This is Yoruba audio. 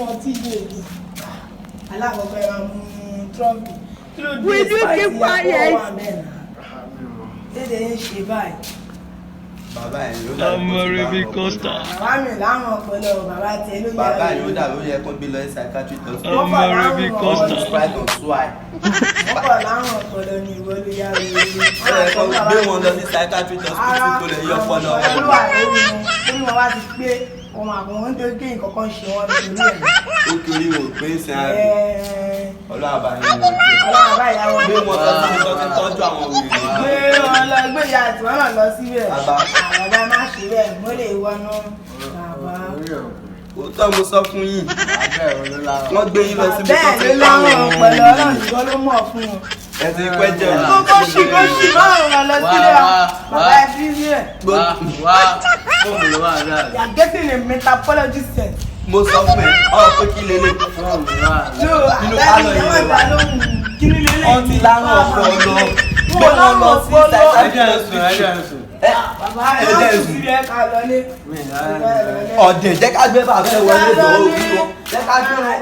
wọn tí yé èyí alákọ̀ọ́kọ́ ẹ máa mú trump kí ló dé spicy àpò wà mẹ́rin dédé ń ṣe báyìí. bàbá ẹ̀ ló dàbí ọmọ rẹ̀ bí kọ́sítà. bàbá mi láwọn ọpọlọ bàbá tẹ ló yára. bàbá ẹ̀ ló dàbí ó yẹ kó gbé lọ psychiatric hospital. ọmọ rẹ̀ bí kọ́sítà. sprite on swine. wọ́n pọ̀ láwọn ọpọlọ ní ìwọ ló yára lórí. ó yẹ kó gbé wọn lọ sí psychiatric hospital kó lè yọ ọpọlọ wọn. ọpọlọ wà lórí wọn ó ní wọn wá ti pé ọmọ àbọ̀wọ́n ń tó gé nǹkan kan ṣe wọn nítorí ẹ̀. ó kiri wò pé ń sin àbí ọlọ́run àbáyé ni ó ọlọ́run àbá ìyá wọn. gbé wọn lọ sí ibi tó ti tọ́jú àwọn wèrè. gbé wọn lọ gbé ìyá àti wọn náà lọ síbẹ̀. Bàbá. bàbá má ṣe bẹ́ẹ̀ mo lè wọnú bàbá. òótọ́ mo sọ fún yín wọ́n gbé yín lọ síbi tó ti bẹ́ẹ̀ ló tọ́jú láwọn àwọn ọpọlọ wèrè. ọlọ́run ìwọ ló mọ̀ fún wọn. ẹ ti pẹ́ jẹ́ kókó ṣì báwọn lọ sílẹ̀ bàbá ẹ bí rí ẹ̀. fóònù ló wà dáa. you are getting a metapology sense. mo sọ fún ẹ ọ pé kí lélẹ̀. fóònù ló wà dáa. no Inú àdáyé pálọ̀ ìyàwó yìí ìgbà ló ń kí ní lélẹ̀. wọ́n ti láwọn ọpọlọ gbé Wọ́n wọn lọ sí láwọn psychiatric ẹjọ́ hospital. ẹ̀sùn. bàbá ẹ má sùn síbi ẹ ká lọ lé. mi ì rárá. ọ̀dẹ̀ jẹ́ ká gbé bàbá ẹ wọlé lọ́wọ́ jẹ́ ká gbé wọn.